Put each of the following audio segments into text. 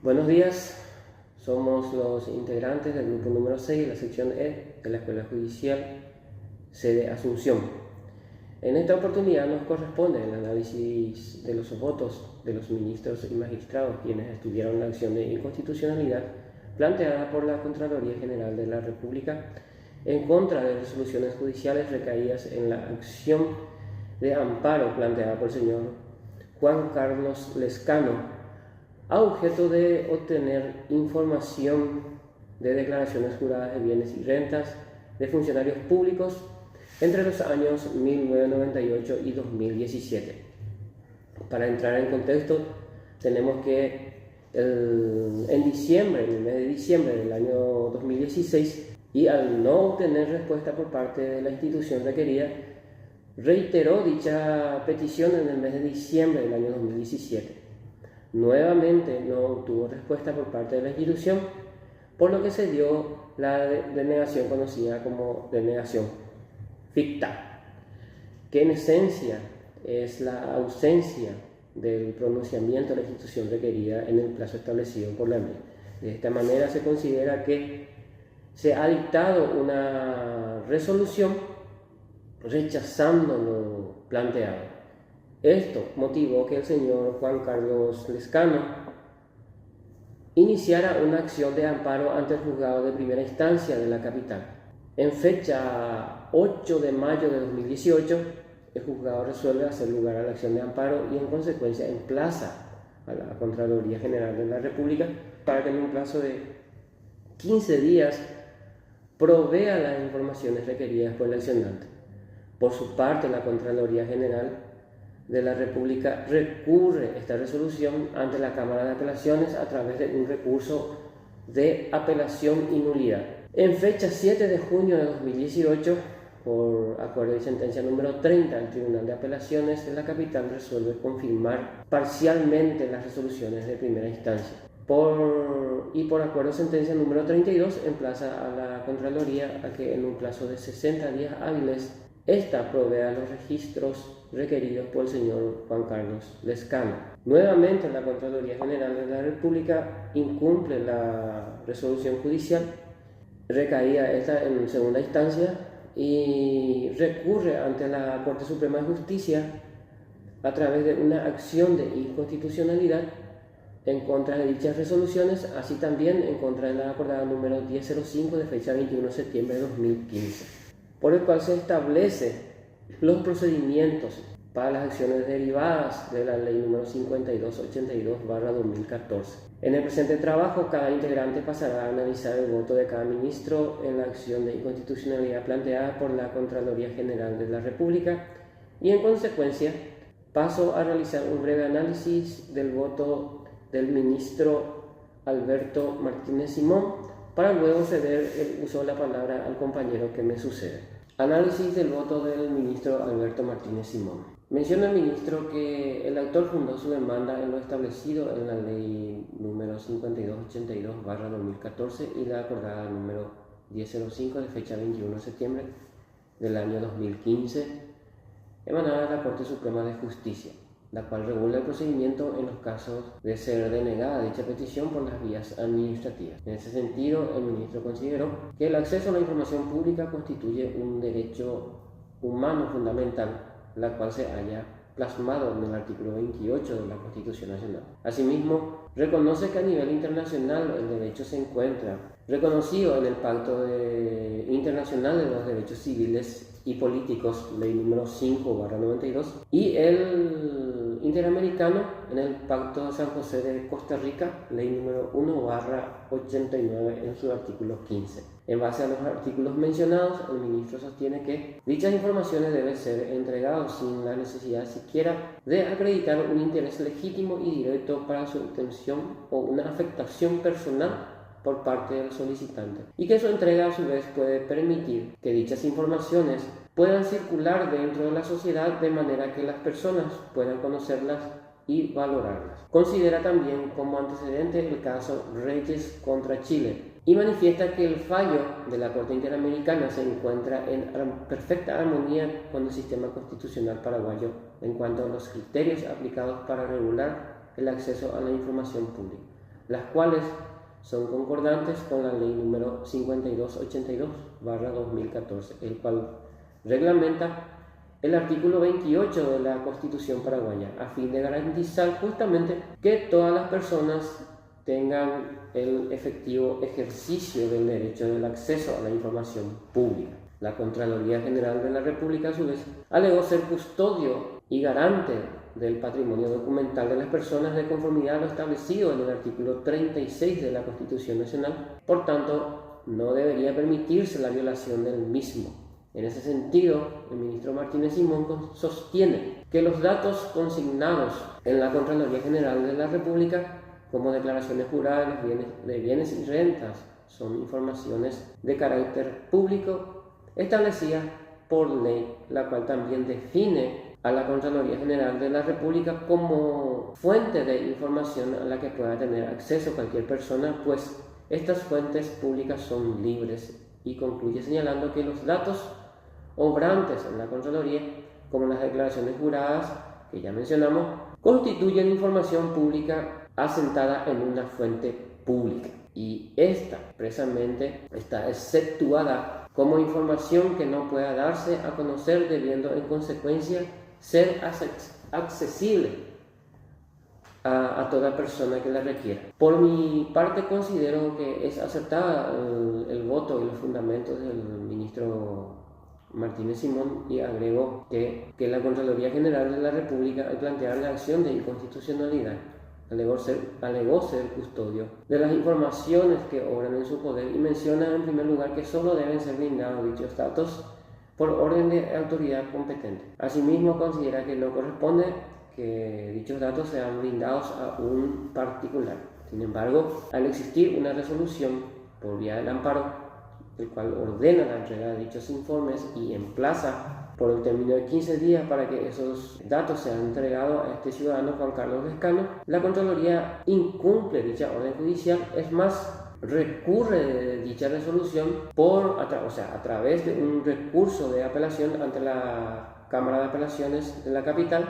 Buenos días, somos los integrantes del grupo número 6 de la sección E de la Escuela Judicial sede Asunción. En esta oportunidad nos corresponde el análisis de los votos de los ministros y magistrados quienes estudiaron la acción de inconstitucionalidad planteada por la Contraloría General de la República en contra de resoluciones judiciales recaídas en la acción de amparo planteada por el señor Juan Carlos Lescano a objeto de obtener información de declaraciones juradas de bienes y rentas de funcionarios públicos entre los años 1998 y 2017. Para entrar en contexto, tenemos que en el mes de diciembre del año 2016, y al no obtener respuesta por parte de la institución requerida, reiteró dicha petición en el mes de diciembre del año 2017. Nuevamente no obtuvo respuesta por parte de la institución, por lo que se dio la denegación conocida como denegación ficta, que en esencia es la ausencia del pronunciamiento de la institución requerida en el plazo establecido por la ley. De esta manera se considera que se ha dictado una resolución rechazando lo planteado. Esto motivó que el señor Juan Carlos Lescano iniciara una acción de amparo ante el juzgado de primera instancia de la capital. En fecha 8 de mayo de 2018, el juzgado resuelve hacer lugar a la acción de amparo y en consecuencia emplaza a la Contraloría General de la República para que en un plazo de 15 días provea las informaciones requeridas por el accionante. Por su parte, la Contraloría General de la República recurre esta resolución ante la Cámara de Apelaciones a través de un recurso de apelación y nulidad. En fecha 7 de junio de 2018, por acuerdo y sentencia número 30, el Tribunal de Apelaciones de la capital resuelve confirmar parcialmente las resoluciones de primera instancia. Por acuerdo y sentencia número 32, emplaza a la Contraloría a que en un plazo de 60 días hábiles esta provea los registros requeridos por el señor Juan Carlos Lescano. Nuevamente, la Contraloría General de la República incumple la resolución judicial recaída esta en segunda instancia y recurre ante la Corte Suprema de Justicia a través de una acción de inconstitucionalidad en contra de dichas resoluciones, así también en contra de la acordada número 1005 de fecha 21 de septiembre de 2015, por el cual se establece los procedimientos para las acciones derivadas de la ley número 5282/2014. En el presente trabajo, cada integrante pasará a analizar el voto de cada ministro en la acción de inconstitucionalidad planteada por la Contraloría General de la República y, en consecuencia, paso a realizar un breve análisis del voto del ministro Alberto Martínez Simón para luego ceder el uso de la palabra al compañero que me sucede. Análisis del voto del ministro Alberto Martínez Simón. Menciona el ministro que el autor fundó su demanda en lo establecido en la ley número 5282/2014 y la acordada número 1005 de fecha 21 de septiembre del año 2015, emanada de la Corte Suprema de Justicia, la cual regula el procedimiento en los casos de ser denegada dicha petición por las vías administrativas. En ese sentido, el ministro consideró que el acceso a la información pública constituye un derecho humano fundamental, la cual se halla plasmado en el artículo 28 de la Constitución Nacional. Asimismo, reconoce que a nivel internacional el derecho se encuentra reconocido en el Pacto Internacional de los Derechos Civiles y Políticos, ley número 5/92, y el interamericano en el Pacto de San José de Costa Rica, ley número 1/89 en su artículo 15. En base a los artículos mencionados, el ministro sostiene que dichas informaciones deben ser entregadas sin la necesidad siquiera de acreditar un interés legítimo y directo para su obtención o una afectación personal por parte del solicitante, y que su entrega a su vez puede permitir que dichas informaciones puedan circular dentro de la sociedad de manera que las personas puedan conocerlas y valorarlas. Considera también como antecedente el caso Reyes contra Chile y manifiesta que el fallo de la Corte Interamericana se encuentra en perfecta armonía con el sistema constitucional paraguayo en cuanto a los criterios aplicados para regular el acceso a la información pública. las cuales son concordantes con la ley número 5282/2014, el cual reglamenta el artículo 28 de la Constitución paraguaya, a fin de garantizar justamente que todas las personas tengan el efectivo ejercicio del derecho del acceso a la información pública. La Contraloría General de la República, a su vez, alegó ser custodio y garante del patrimonio documental de las personas de conformidad a lo establecido en el artículo 36 de la Constitución Nacional. Por tanto, no debería permitirse la violación del mismo. En ese sentido, el ministro Martínez Simón sostiene que los datos consignados en la Contraloría General de la República, como declaraciones juradas de bienes y rentas, son informaciones de carácter público establecidas por ley, la cual también define a la Contraloría General de la República como fuente de información a la que pueda tener acceso cualquier persona, pues estas fuentes públicas son libres, y concluye señalando que los datos obrantes en la Contraloría, como las declaraciones juradas que ya mencionamos, constituyen información pública asentada en una fuente pública, y esta precisamente está exceptuada como información que no pueda darse a conocer, debiendo en consecuencia ser accesible a toda persona que la requiera. Por mi parte, considero que es acertada el voto y los fundamentos del ministro Martínez Simón, y agregó que la Contraloría General de la República, al plantear la acción de inconstitucionalidad, alegó ser custodio de las informaciones que obran en su poder, y menciona en primer lugar que solo deben ser brindados dichos datos por orden de autoridad competente. Asimismo, considera que no corresponde que dichos datos sean brindados a un particular. Sin embargo, al existir una resolución por vía del amparo, el cual ordena la entrega de dichos informes y emplaza por el término de 15 días para que esos datos sean entregados a este ciudadano Juan Carlos Lescano, la Contraloría incumple dicha orden judicial. Es más, recurre de dicha resolución a través de un recurso de apelación ante la Cámara de Apelaciones de la capital,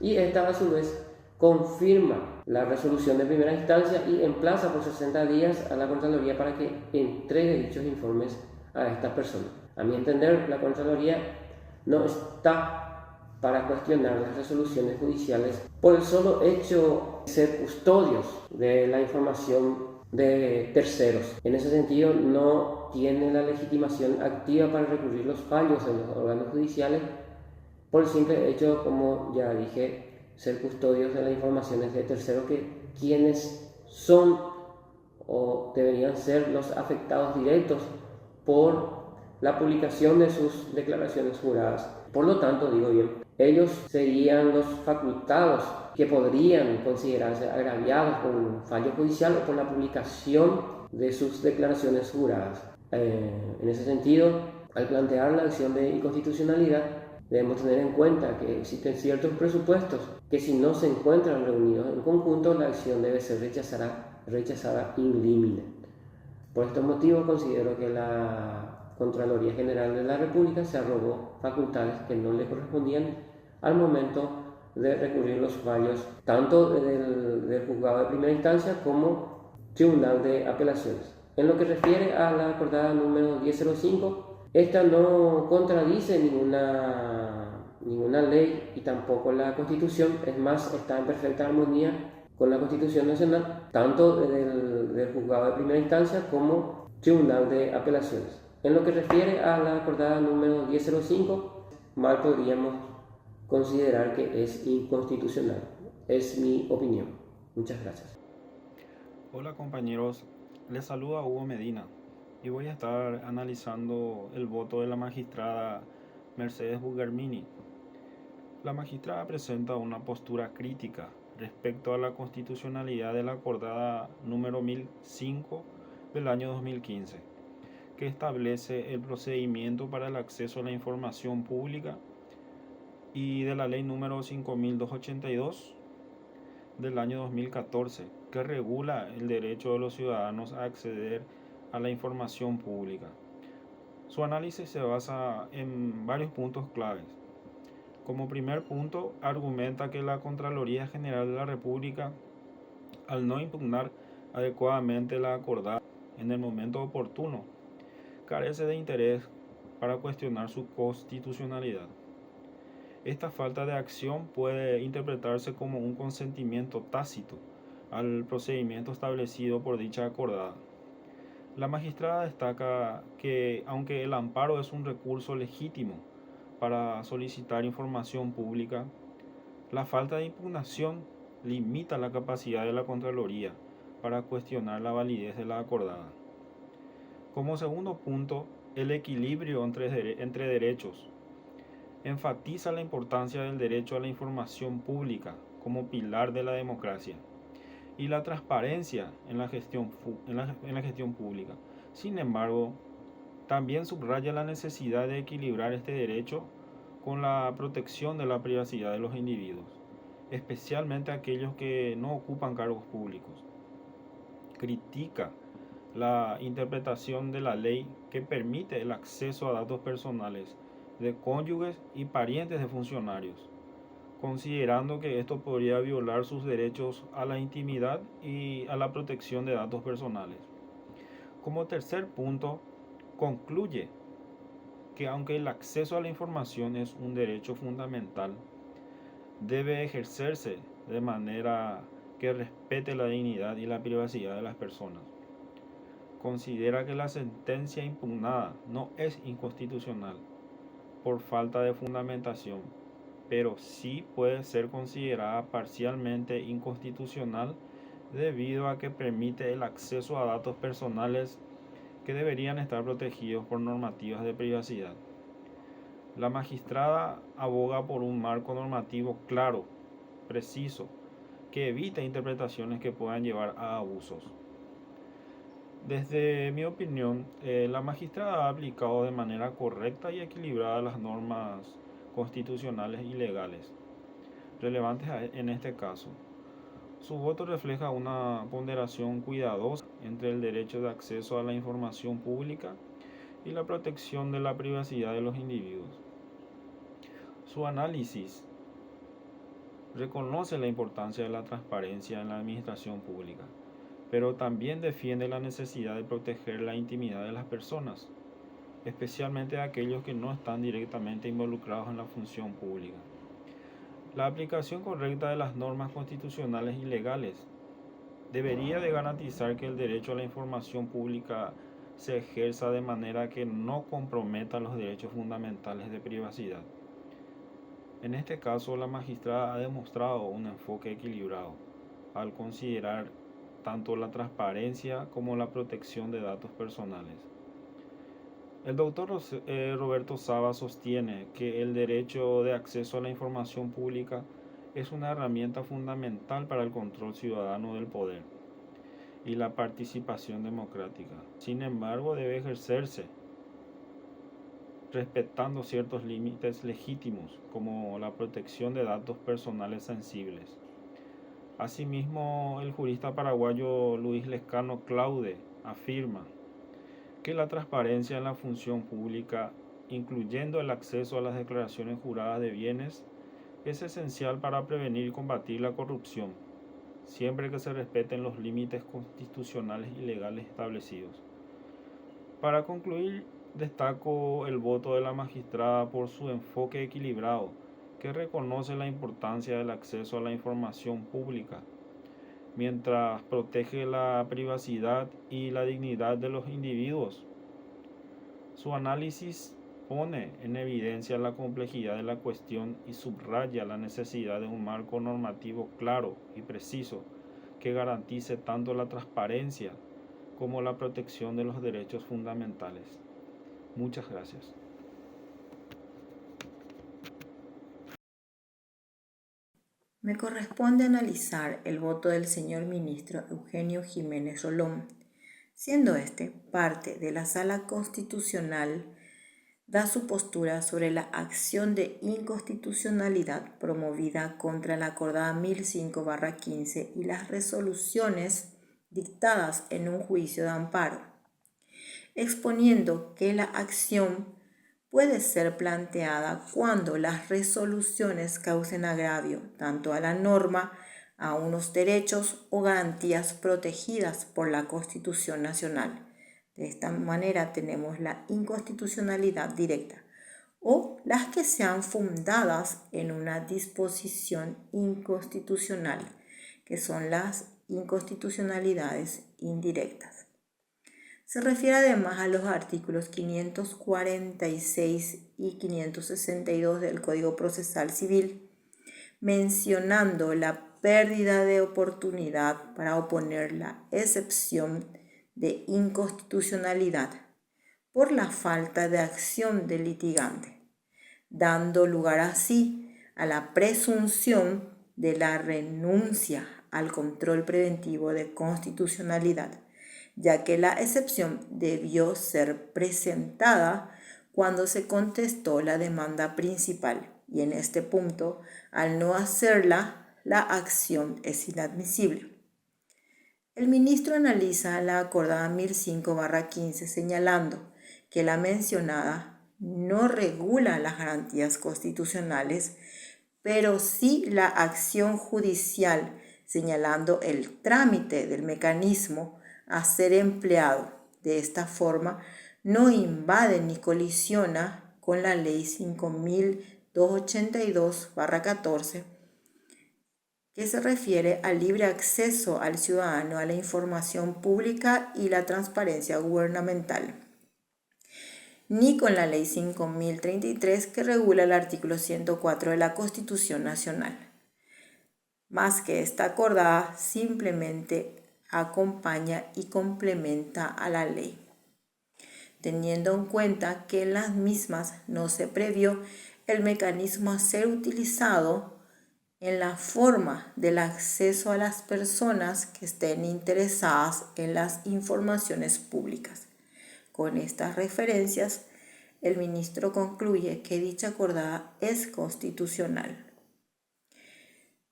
y esta a su vez confirma la resolución de primera instancia y emplaza por 60 días a la Contraloría para que entregue dichos informes a estas personas. A mi entender, la Contraloría no está para cuestionar las resoluciones judiciales por el solo hecho de ser custodios de la información de terceros. En ese sentido, no tiene la legitimación activa para recurrir los fallos de los órganos judiciales por el simple hecho, como ya dije, ser custodios de las informaciones de terceros, que quienes son o deberían ser los afectados directos por la publicación de sus declaraciones juradas. Por lo tanto, ellos serían los facultados que podrían considerarse agraviados por un fallo judicial o por la publicación de sus declaraciones juradas. En ese sentido, al plantear la acción de inconstitucionalidad, debemos tener en cuenta que existen ciertos presupuestos que, si no se encuentran reunidos en conjunto, la acción debe ser rechazada in limine. Por estos motivos, considero que la Contraloría General de la República se arrogó facultades que no le correspondían al momento de recurrir los fallos tanto del juzgado de primera instancia como Tribunal de Apelaciones. En lo que refiere a la acordada número 1005, esta no contradice ninguna ley y tampoco la Constitución. Es más, está en perfecta armonía con la Constitución Nacional, tanto del juzgado de primera instancia como Tribunal de Apelaciones. En lo que refiere a la acordada número 1005, mal podríamos considerar que es inconstitucional. Es mi opinión. Muchas gracias. Hola compañeros, les saluda Hugo Medina y voy a estar analizando el voto de la magistrada Mercedes Bugermini. La magistrada presenta una postura crítica respecto a la constitucionalidad de la acordada número 1005 del año 2015, que establece el procedimiento para el acceso a la información pública, y de la ley número 5282 del año 2014, que regula el derecho de los ciudadanos a acceder a la información pública. Su análisis se basa en varios puntos claves. Como primer punto, argumenta que la Contraloría General de la República, al no impugnar adecuadamente la acordada en el momento oportuno, carece de interés para cuestionar su constitucionalidad. Esta falta de acción puede interpretarse como un consentimiento tácito al procedimiento establecido por dicha acordada. La magistrada destaca que, aunque el amparo es un recurso legítimo para solicitar información pública, la falta de impugnación limita la capacidad de la Contraloría para cuestionar la validez de la acordada. Como segundo punto, el equilibrio entre derechos enfatiza la importancia del derecho a la información pública como pilar de la democracia y la transparencia en la gestión pública. Sin embargo, también subraya la necesidad de equilibrar este derecho con la protección de la privacidad de los individuos, especialmente aquellos que no ocupan cargos públicos. Critica la interpretación de la ley que permite el acceso a datos personales de cónyuges y parientes de funcionarios, considerando que esto podría violar sus derechos a la intimidad y a la protección de datos personales. Como tercer punto, concluye que aunque el acceso a la información es un derecho fundamental, debe ejercerse de manera que respete la dignidad y la privacidad de las personas. Considera que la sentencia impugnada no es inconstitucional por falta de fundamentación, pero sí puede ser considerada parcialmente inconstitucional debido a que permite el acceso a datos personales que deberían estar protegidos por normativas de privacidad. La magistrada aboga por un marco normativo claro, preciso, que evite interpretaciones que puedan llevar a abusos. Desde mi opinión, la magistrada ha aplicado de manera correcta y equilibrada las normas constitucionales y legales relevantes en este caso. Su voto refleja una ponderación cuidadosa entre el derecho de acceso a la información pública y la protección de la privacidad de los individuos. Su análisis reconoce la importancia de la transparencia en la administración pública, pero también defiende la necesidad de proteger la intimidad de las personas, especialmente de aquellos que no están directamente involucrados en la función pública. La aplicación correcta de las normas constitucionales y legales debería de garantizar que el derecho a la información pública se ejerza de manera que no comprometa los derechos fundamentales de privacidad. En este caso, la magistrada ha demostrado un enfoque equilibrado al considerar tanto la transparencia como la protección de datos personales. El doctor Roberto Saba sostiene que el derecho de acceso a la información pública es una herramienta fundamental para el control ciudadano del poder y la participación democrática. Sin embargo, debe ejercerse respetando ciertos límites legítimos, como la protección de datos personales sensibles. Asimismo, el jurista paraguayo Luis Lescano Claude afirma que la transparencia en la función pública, incluyendo el acceso a las declaraciones juradas de bienes, es esencial para prevenir y combatir la corrupción, siempre que se respeten los límites constitucionales y legales establecidos. Para concluir, destaco el voto de la magistrada por su enfoque equilibrado, que reconoce la importancia del acceso a la información pública, mientras protege la privacidad y la dignidad de los individuos. Su análisis pone en evidencia la complejidad de la cuestión y subraya la necesidad de un marco normativo claro y preciso que garantice tanto la transparencia como la protección de los derechos fundamentales. Muchas gracias. Me corresponde analizar el voto del señor ministro Eugenio Jiménez Rolón, siendo este parte de la Sala Constitucional, da su postura sobre la acción de inconstitucionalidad promovida contra la acordada 1005/15 y las resoluciones dictadas en un juicio de amparo, exponiendo que la acción puede ser planteada cuando las resoluciones causen agravio tanto a la norma a unos derechos o garantías protegidas por la Constitución Nacional. De esta manera tenemos la inconstitucionalidad directa o las que sean fundadas en una disposición inconstitucional, que son las inconstitucionalidades indirectas. Se refiere además a los artículos 546 y 562 del Código Procesal Civil, mencionando la pérdida de oportunidad para oponer la excepción de inconstitucionalidad por la falta de acción del litigante, dando lugar así a la presunción de la renuncia al control preventivo de constitucionalidad, ya que la excepción debió ser presentada cuando se contestó la demanda principal, y en este punto, al no hacerla, la acción es inadmisible. El ministro analiza la acordada 1005/15 señalando que la mencionada no regula las garantías constitucionales, pero sí la acción judicial, señalando el trámite del mecanismo a ser empleado. De esta forma, no invade ni colisiona con la Ley 5282/14, que se refiere al libre acceso al ciudadano a la información pública y la transparencia gubernamental, ni con la Ley 5033, que regula el artículo 104 de la Constitución Nacional. Más que esta acordada, simplemente acompaña y complementa a la ley, teniendo en cuenta que en las mismas no se previó el mecanismo a ser utilizado en la forma del acceso a las personas que estén interesadas en las informaciones públicas. Con estas referencias, el ministro concluye que dicha acordada es constitucional.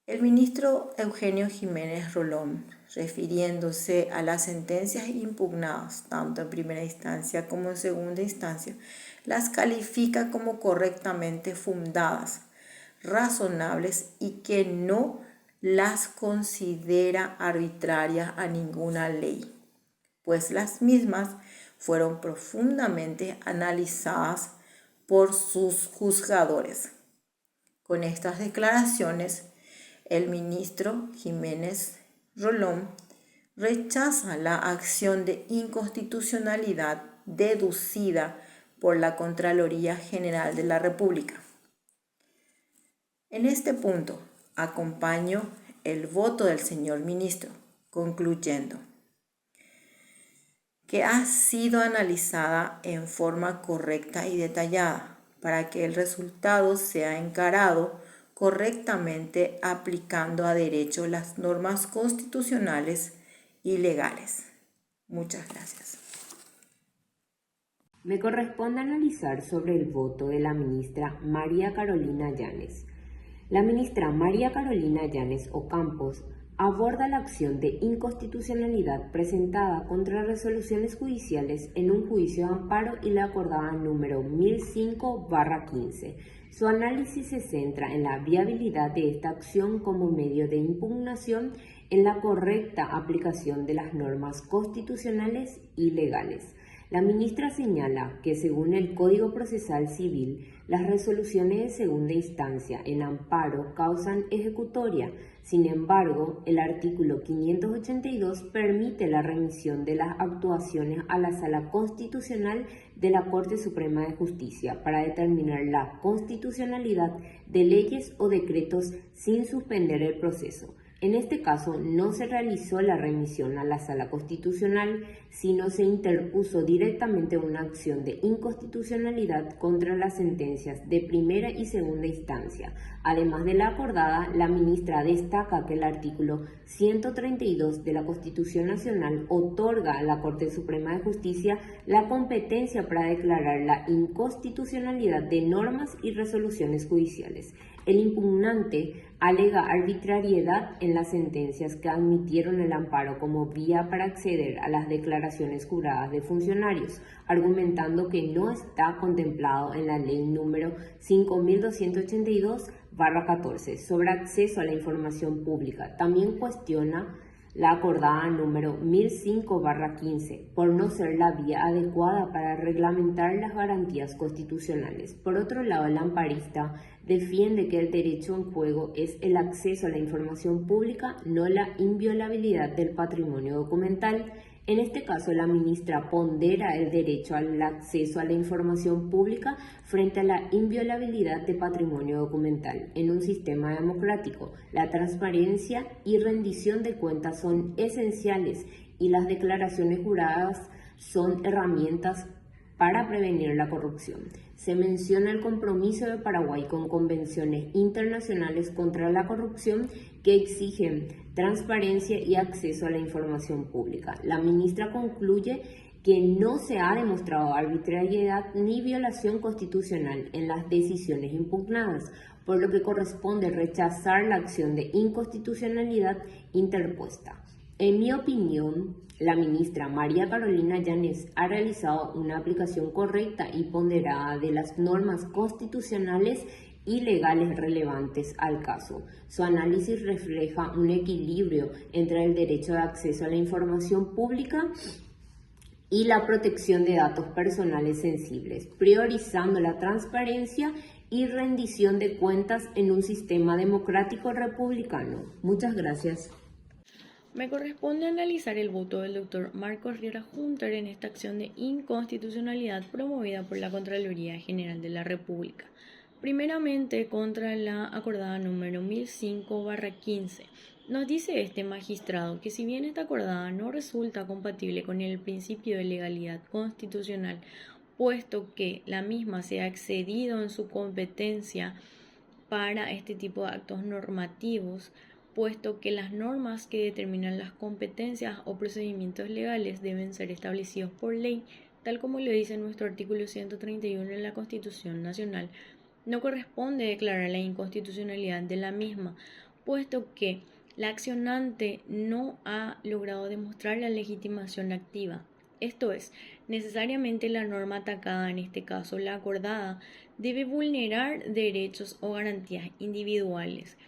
El ministro Eugenio Jiménez Rolón, refiriéndose a las sentencias impugnadas tanto en primera instancia como en segunda instancia, las califica como correctamente fundadas, razonables y que no las considera arbitrarias a ninguna ley, pues las mismas fueron profundamente analizadas por sus juzgadores. Con estas declaraciones, el ministro Jiménez Rolón rechaza la acción de inconstitucionalidad deducida por la Contraloría General de la República. En este punto, acompaño el voto del señor ministro, concluyendo que ha sido analizada en forma correcta y detallada para que el resultado sea encarado correctamente, aplicando a derecho las normas constitucionales y legales. Muchas gracias. Me corresponde analizar sobre el voto de la ministra María Carolina Yanes. La ministra María Carolina Yanes Ocampos aborda la acción de inconstitucionalidad presentada contra resoluciones judiciales en un juicio de amparo y la acordada número 1005/15. Su análisis se centra en la viabilidad de esta acción como medio de impugnación en la correcta aplicación de las normas constitucionales y legales. La ministra señala que, según el Código Procesal Civil, las resoluciones de segunda instancia en amparo causan ejecutoria. Sin embargo, el artículo 582 permite la remisión de las actuaciones a la Sala Constitucional de la Corte Suprema de Justicia para determinar la constitucionalidad de leyes o decretos sin suspender el proceso. En este caso, no se realizó la remisión a la Sala Constitucional, sino se interpuso directamente una acción de inconstitucionalidad contra las sentencias de primera y segunda instancia. Además de la acordada, la ministra destaca que el artículo 132 de la Constitución Nacional otorga a la Corte Suprema de Justicia la competencia para declarar la inconstitucionalidad de normas y resoluciones judiciales. El impugnante alega arbitrariedad en las sentencias que admitieron el amparo como vía para acceder a las declaraciones juradas de funcionarios, argumentando que no está contemplado en la ley número 5282 2022/14 sobre acceso a la información pública. También cuestiona la acordada número 1005/15 por no ser la vía adecuada para reglamentar las garantías constitucionales. Por otro lado, el amparista defiende que el derecho en juego es el acceso a la información pública, no la inviolabilidad del patrimonio documental. En este caso, la ministra pondera el derecho al acceso a la información pública frente a la inviolabilidad de patrimonio documental. En un sistema democrático, la transparencia y rendición de cuentas son esenciales y las declaraciones juradas son herramientas para prevenir la corrupción. Se menciona el compromiso de Paraguay con convenciones internacionales contra la corrupción que exigen transparencia y acceso a la información pública. La ministra concluye que no se ha demostrado arbitrariedad ni violación constitucional en las decisiones impugnadas, por lo que corresponde rechazar la acción de inconstitucionalidad interpuesta. En mi opinión, la ministra María Carolina Yáñez ha realizado una aplicación correcta y ponderada de las normas constitucionales y legales relevantes al caso. Su análisis refleja un equilibrio entre el derecho de acceso a la información pública y la protección de datos personales sensibles, priorizando la transparencia y rendición de cuentas en un sistema democrático republicano. Muchas gracias. Me corresponde analizar el voto del Dr. Marcos Riera Junter en esta acción de inconstitucionalidad promovida por la Contraloría General de la República. Primeramente, contra la acordada número 1005/15. Nos dice este magistrado que si bien esta acordada no resulta compatible con el principio de legalidad constitucional, puesto que la misma se ha excedido en su competencia para este tipo de actos normativos, puesto que las normas que determinan las competencias o procedimientos legales deben ser establecidos por ley, tal como lo dice nuestro artículo 131 en la Constitución Nacional, no corresponde declarar la inconstitucionalidad de la misma, puesto que la accionante no ha logrado demostrar la legitimación activa. Esto es, necesariamente la norma atacada, en este caso la acordada, debe vulnerar derechos o garantías individuales.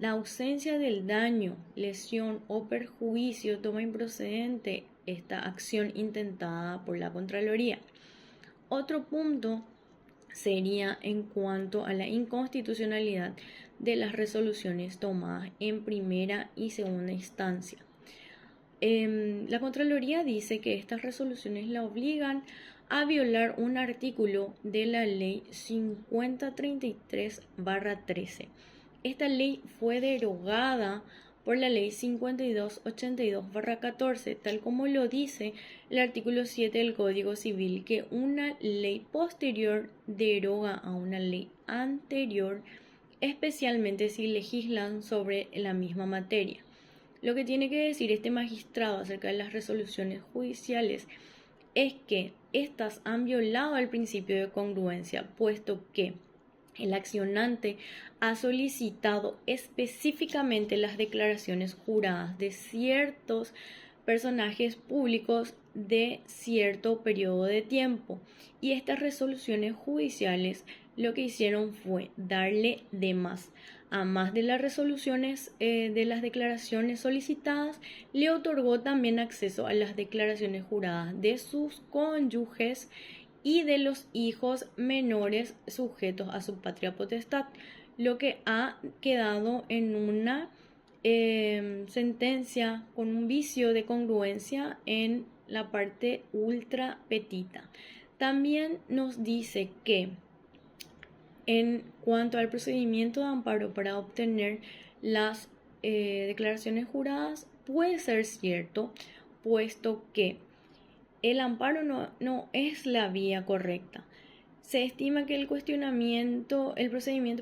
La ausencia del daño, lesión o perjuicio toma improcedente esta acción intentada por la Contraloría. Otro punto sería en cuanto a la inconstitucionalidad de las resoluciones tomadas en primera y segunda instancia. La Contraloría dice que estas resoluciones la obligan a violar un artículo de la Ley 5033/13. Esta ley fue derogada por la Ley 5282/14, tal como lo dice el artículo 7 del Código Civil, que una ley posterior deroga a una ley anterior, especialmente si legislan sobre la misma materia. Lo que tiene que decir este magistrado acerca de las resoluciones judiciales es que éstas han violado el principio de congruencia, puesto que el accionante ha solicitado específicamente las declaraciones juradas de ciertos personajes públicos de cierto periodo de tiempo, y estas resoluciones judiciales lo que hicieron fue darle de más. A más de las resoluciones de las declaraciones solicitadas, le otorgó también acceso a las declaraciones juradas de sus cónyuges y de los hijos menores sujetos a su patria potestad, lo que ha quedado en una sentencia con un vicio de congruencia en la parte ultra petita. También nos dice que en cuanto al procedimiento de amparo para obtener las declaraciones juradas, puede ser cierto, puesto que el amparo no es la vía correcta. Se estima que el procedimiento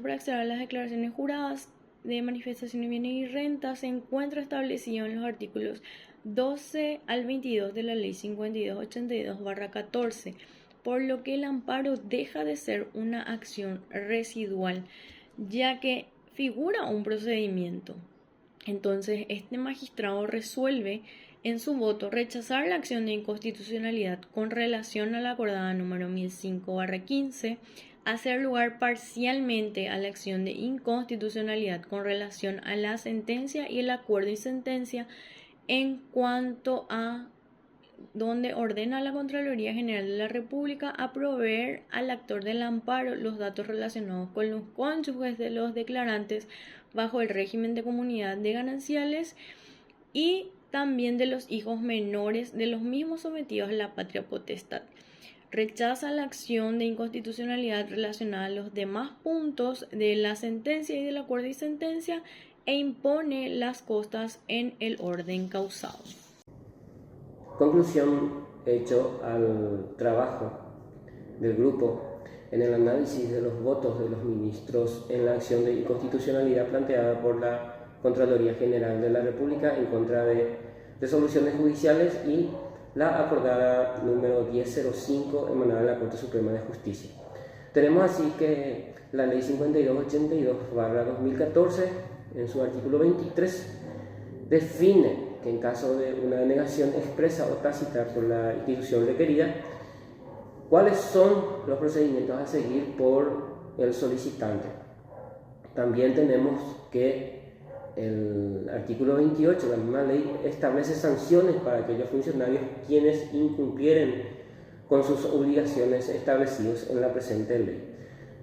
para acceder a las declaraciones juradas de manifestación de bienes y rentas se encuentra establecido en los artículos 12 al 22 de la Ley 5282/14, por lo que el amparo deja de ser una acción residual, ya que figura un procedimiento. Entonces, este magistrado resuelve en su voto rechazar la acción de inconstitucionalidad con relación a la acordada número 1005/15, hacer lugar parcialmente a la acción de inconstitucionalidad con relación a la sentencia y el acuerdo y sentencia en cuanto a donde ordena a la Contraloría General de la República a proveer al actor del amparo los datos relacionados con los cónyuges de los declarantes bajo el régimen de comunidad de gananciales y también de los hijos menores de los mismos sometidos a la patria potestad. Rechaza la acción de inconstitucionalidad relacionada a los demás puntos de la sentencia y del acuerdo y sentencia e impone las costas en el orden causado. Conclusión hecho al trabajo del grupo en el análisis de los votos de los ministros en la acción de inconstitucionalidad planteada por la Contraloría General de la República en contra de resoluciones judiciales y la acordada número 1005 emanada de la Corte Suprema de Justicia. Tenemos así que la Ley 5282/2014 en su artículo 23 define que en caso de una denegación expresa o tácita por la institución requerida, cuáles son los procedimientos a seguir por el solicitante. También tenemos que el artículo 28 de la misma ley establece sanciones para aquellos funcionarios quienes incumplieren con sus obligaciones establecidas en la presente ley.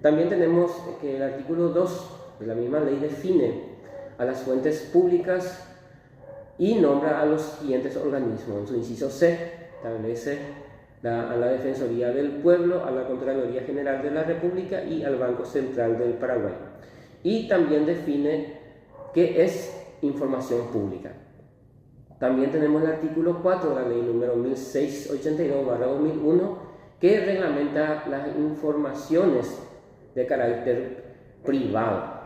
También tenemos que el artículo 2 de la misma ley define a las fuentes públicas y nombra a los siguientes organismos. En su inciso C establece a la Defensoría del Pueblo, a la Contraloría General de la República y al Banco Central del Paraguay. Y también define qué es información pública. También tenemos el artículo 4 de la ley número 1682/2001 que reglamenta las informaciones de carácter privado.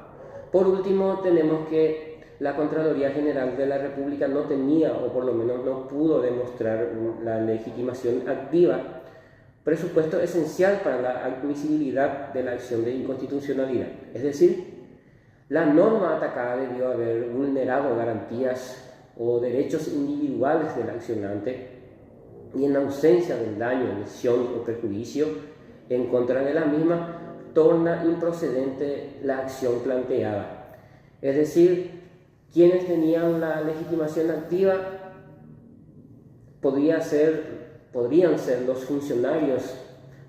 Por último, tenemos que la Contraloría General de la República no tenía, o por lo menos no pudo demostrar la legitimación activa, presupuesto esencial para la admisibilidad de la acción de inconstitucionalidad. Es decir, la norma atacada debió haber vulnerado garantías o derechos individuales del accionante y en ausencia del daño, lesión o perjuicio en contra de la misma, torna improcedente la acción planteada. Es decir, quienes tenían la legitimación activa podrían ser los funcionarios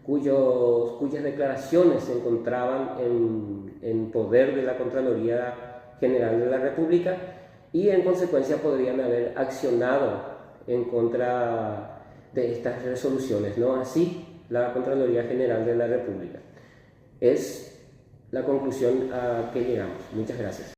cuyas declaraciones se encontraban en poder de la Contraloría General de la República y en consecuencia podrían haber accionado en contra de estas resoluciones, no así la Contraloría General de la República. Es la conclusión a que llegamos. Muchas gracias.